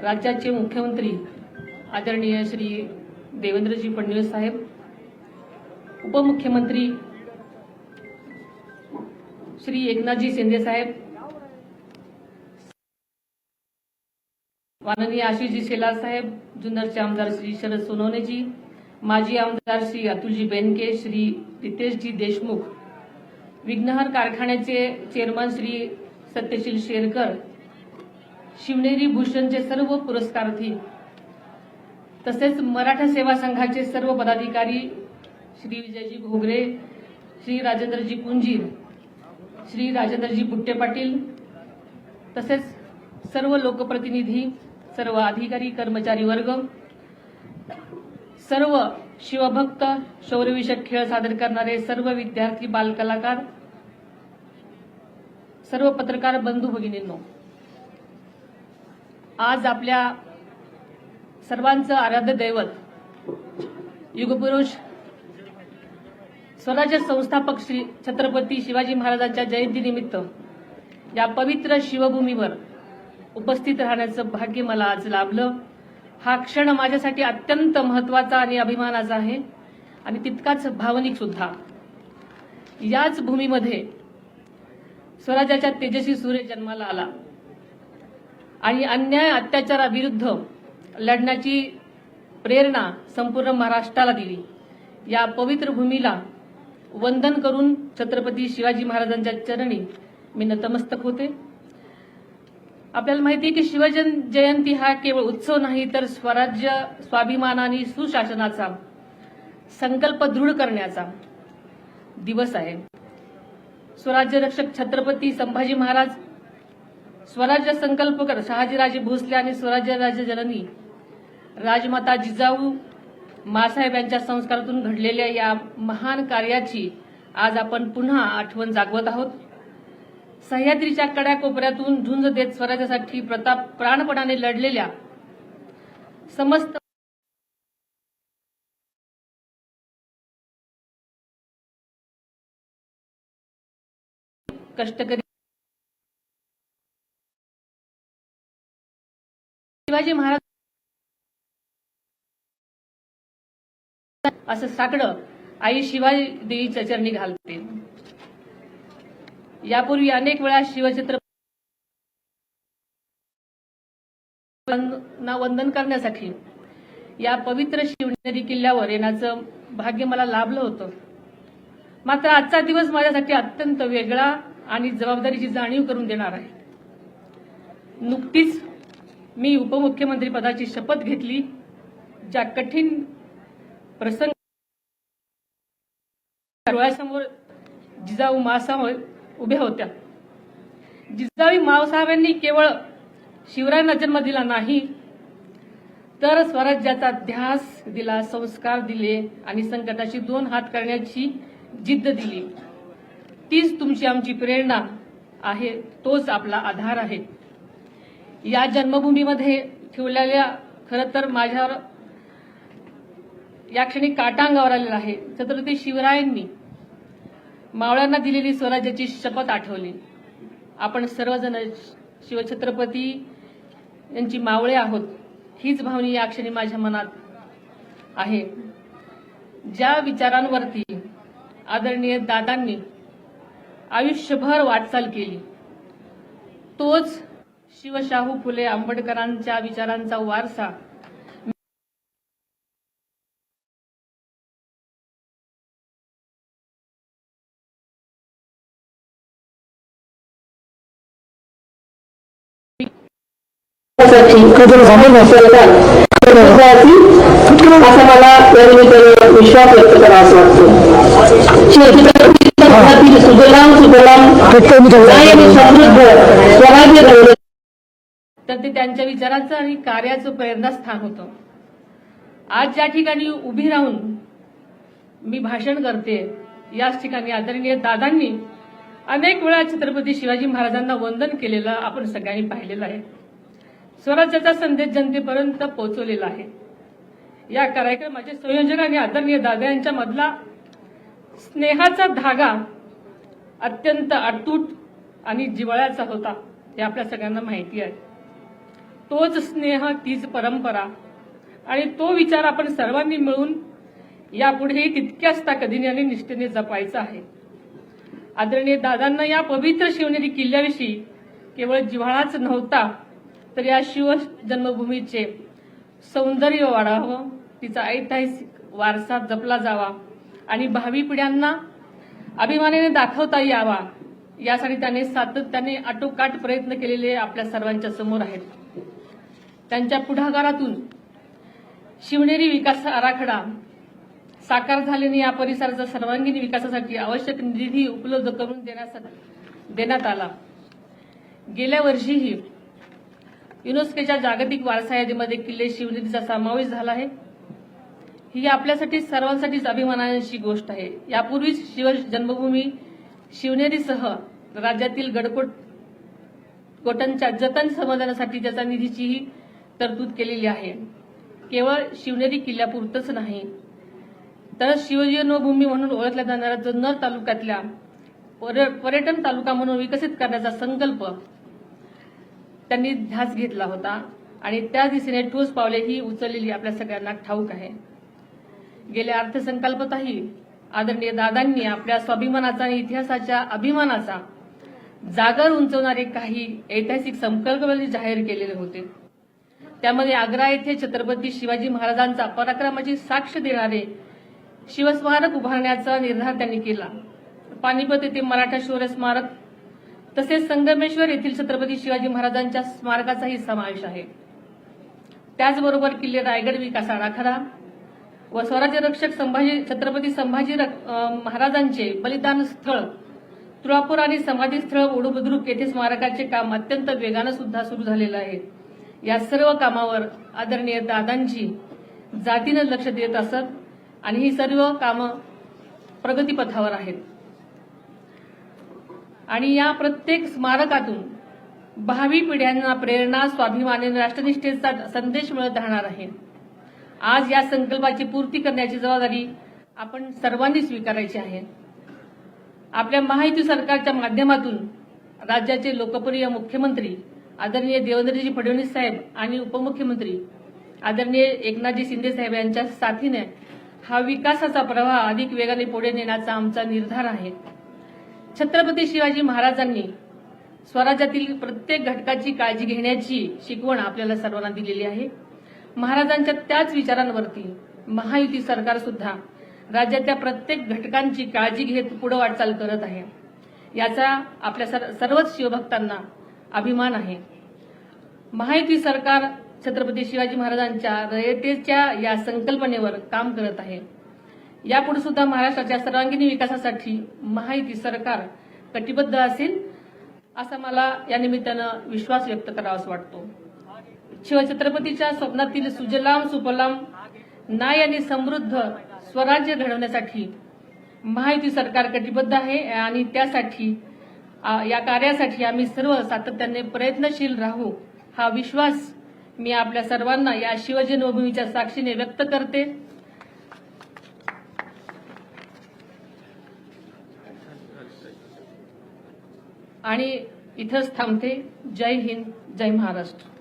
राज्याचे मुख्यमंत्री आदरणीय श्री देवेंद्रजी फडणवीस साहेब, उपमुख्यमंत्री श्री एकनाथजी शिंदे साहेब, माननीय आशिषजी शेलार साहेब, जुन्नरचे आमदार श्री शरद सोनवणेजी, माजी आमदार श्री अतुलजी बेनके, श्री रितेशजी देशमुख, विघ्नहर कारखान्याचे चेअरमन श्री सत्यशील शेरकर, शिवनेरी भूषणचे सर्व पुरस्कारार्थी, तसेच मराठा सेवा संघाचे सर्व पदाधिकारी श्री विजयजी घोगरे, श्री राजेंद्रजी पुंजीर, श्री राजेंद्रजी बुट्टे पाटील, तसेच सर्व लोकप्रतिनिधी, सर्व अधिकारी कर्मचारी वर्ग, सर्व शिवभक्त, शौर्यविषयक खेळ सादर करणारे सर्व विद्यार्थी, बालकलाकार, सर्व पत्रकार बंधू भगिनींनो, आज आपल्या सर्वांचं आराध्य दैवत युगपुरुष स्वराज्य संस्थापक श्री छत्रपती शिवाजी महाराजांच्या जयंतीनिमित्त या पवित्र शिवभूमीवर उपस्थित राहण्याचं भाग्य मला आज लाभलं। हा क्षण माझ्यासाठी अत्यंत महत्त्वाचा आणि अभिमानाचा आहे आणि तितकाच भावनिक सुद्धा। याच भूमीमध्ये स्वराज्याच्या तेजस्वी सूर्य जन्माला आला आणि अन्याय अत्याचाराविरुद्ध लढण्याची प्रेरणा संपूर्ण महाराष्ट्राला दिली। या पवित्र भूमीला वंदन करून छत्रपती शिवाजी महाराजांच्या चरणी मी नतमस्तक होते। आपल्याला माहिती आहे की शिवजयंती हा केवळ उत्सव नाही, तर स्वराज्य, स्वाभिमान आणि सुशासनाचा संकल्प दृढ करण्याचा दिवस आहे। स्वराज्य रक्षक छत्रपती संभाजी महाराज, स्वराज्य संकल्पकर शहाजीराजे भोसले आणि स्वराज्य राज्य जननी राजमाता जिजाऊ मासाहेब यांच्या संस्कारातून घडलेल्या या महान कार्याची आज आपण पुन्हा आठवण जागवत आहोत। सह्याद्रीच्या कड्याकोपऱ्यातून झुंज देत स्वराज्यासाठी प्राणपणाने लढलेल्या समस्त कष्टकरी शिवाजी महाराज असं साकडं आई शिवाजी देवीच्या चरणी घालते। यापूर्वी अनेक वेळा शिवछत्रपती वंदन करण्यासाठी या पवित्र शिवनेरी किल्ल्यावर येण्याचं भाग्य मला लाभलं होतं। मात्र आजचा दिवस माझ्यासाठी अत्यंत वेगळा आणि जबाबदारीची जाणीव करून देणार आहे। नुकतीच मी उपमुख्यमंत्री पदाची शपथ घेतली। ज्या कठीण प्रसंग डोळ्यासमोर जिजाऊ मासाहेब उभ्या होत्या। जिजाऊ मासाहेबांनी केवळ शिवरायांना जन्म दिला नाही, तर स्वराज्याचा ध्यास दिला, संस्कार दिले आणि संकटाशी दोन हात करण्याची जिद्द दिली। तीच तुमची आमची प्रेरणा आहे, तोच आपला आधार आहे। या जन्मभूमीमध्ये ठेवलेल्या खरं तर माझ्यावर या क्षणी काटा अंगावर आलेला आहे। छत्रपती शिवरायांनी मावळ्यांना दिलेली स्वराज्याची शपथ आठवली। आपण सर्वजण शिवछत्रपती यांची मावळे आहोत, हीच भावना या क्षणी माझ्या मनात आहे। ज्या विचारांवरती आदरणीय दादांनी आयुष्यभर वाटचाल केली, तोच शिवशाहू फुले आंबेडकरांच्या विचारांचा वारसा असं मला विश्वास व्यक्त करावा वाटतो। सुजलाम सुफलाम समृद्ध स्वराज्य तर ते त्यांच्या विचारांचं आणि कार्याचं प्रेरणास्थान होतं। आज ज्या ठिकाणी उभी राहून मी भाषण करते, याच ठिकाणी आदरणीय दादांनी अनेक वेळा छत्रपती शिवाजी महाराजांना वंदन केलेलं आपण सगळ्यांनी पाहिलेलं आहे। स्वराज्याचा संदेश जनतेपर्यंत पोहोचवलेला आहे। या कार्यक्रमाचे संयोजक आणि आदरणीय दादा यांच्या मधला स्नेहाचा धागा अत्यंत अतूट आणि जिव्हाळ्याचा होता, हे आपल्या सगळ्यांना माहिती आहे। तोच स्नेह, तीच परंपरा आणि तो विचार आपण सर्वांनी मिळून यापुढेही तितक्याच ताकदीने आणि निष्ठेने जपायचा आहे. आदरणीय दादांना या पवित्र शिवनेरी किल्ल्याविषयी केवळ जिव्हाळाच नव्हता, तर या शिवजन्मभूमीचे सौंदर्य वाढावं, तिचा ऐतिहासिक वारसा जपला जावा आणि भावी पिढ्यांना अभिमानाने दाखवता यावा, यासाठी त्याने सातत्याने आटोकाट प्रयत्न केलेले आपल्या सर्वांच्या समोर आहेत. त्यांच्या पुढाकारातून शिवनेरी विकास आराखडा साकार झाल्याने या परिसराच्या सर्वांगीण विकासासाठी आवश्यक निधी उपलब्ध करून देण्यात आला. गेल्या वर्षीही युनेस्कोच्या जागतिक वारसा यादीमध्ये किल्ले शिवनेरीचा समावेश झाला आहे. ही आपल्यासाठी सर्वांसाठीच अभिमानाची गोष्ट आहे. यापूर्वीच शिवजन्मभूमी शिवनेरीसह राज्यातील गडकोटांच्या जतन संवर्धनासाठी त्याचा निधीचीही तरतूद केलेली आहे. केवळ शिवनेरी किल्ल्यापुरतच नाही, तर शिवजन्मभूमी म्हणून ओळखल्या जाणाऱ्या जुन्नर तालुक्यातल्या पर्यटन तालुका म्हणून विकसित करण्याचा संकल्प त्यांनी ध्यास घेतला होता आणि त्या दिशेने ठोस पावलेही उचललेली आपल्या सगळ्यांना ठाऊक आहे. गेल्या अर्थसंकल्पातही आदरणीय दादांनी आपल्या स्वाभिमानाचा आणि इतिहासाच्या अभिमानाचा जागर उंचवणारे काही ऐतिहासिक संकल्प जाहीर केलेले होते. त्यामध्ये आग्रा येथे छत्रपती शिवाजी महाराजांचा पराक्रमाची साक्ष देणारे शिवस्मारक उभारण्याचा निर्धार त्यांनी केला. पानिपत येथे मराठा शौर्य स्मारक तसेच संगमेश्वर येथील छत्रपती शिवाजी महाराजांच्या स्मारकाचाही समावेश आहे. त्याचबरोबर किल्ले रायगड विकास आराखडा व स्वराज्य रक्षक छत्रपती संभाजी महाराजांचे बलिदान स्थळ तुळापूर आणि समाधी स्थळ ओढूबुद्रुक येथे स्मारकाचे काम अत्यंत वेगानं सुद्धा सुरू झालेलं आहे. या सर्व कामावर आदरणीय दादांची जातीनं लक्ष देत असत आणि ही सर्व कामं प्रगतीपथावर आहेत आणि या प्रत्येक स्मारकातून भावी पिढ्यांना प्रेरणा, स्वाभिमान आणि राष्ट्रनिष्ठेचा संदेश मिळत राहणार आहे. आज या संकल्पाची पूर्ती करण्याची जबाबदारी आपण सर्वांनी स्वीकारायची आहे. आपल्या महायुती सरकारच्या माध्यमातून राज्याचे लोकप्रिय मुख्यमंत्री आदरणीय देवेंद्रजी फडणवीस साहेब आणि उपमुख्यमंत्री आदरणीय एकनाथजी शिंदे साहेब यांच्या साथीने हा विकासाचा प्रवाह अधिक वेगाने पुढे नेण्याचा आमचा निर्धार आहे. छत्रपती शिवाजी महाराजांनी स्वराज्यातील प्रत्येक घटकाची काळजी घेण्याची शिकवण आपल्याला सर्वांना दिलेली आहे. महाराजांच्या त्याच विचारांवरती महायुती सरकार सुद्धा राज्यातल्या प्रत्येक घटकांची काळजी घेत पुढे वाटचाल करत आहे. याचा आपल्या सर्वच शिवभक्तांना अभिमान आहे. महायुती सरकार छत्रपती शिवाजी महाराजांच्या रयतेच्या या संकल्पनेवर काम करत आहे. यापुढे सुद्धा महाराष्ट्राच्या सर्वांगीण विकासासाठी महायुती सरकार कटिबद्ध असेल असा मला या निमित्तानं विश्वास व्यक्त करावासा वाटतो. शिवछत्रपतीच्या स्वप्नातील सुजलाम सुफलाम न्याय आणि समृद्ध स्वराज्य घडवण्यासाठी महायुती सरकार कटिबद्ध आहे आणि त्यासाठी या कार्यासाठी आम्ही सर्व सातत्याने प्रयत्नशील राहू हा विश्वास मी आपल्या सर्वांना या शिवजन्मभूमीच्या साक्षीने व्यक्त करते. आणि इथंच थांबते. जय हिंद, जय महाराष्ट्र.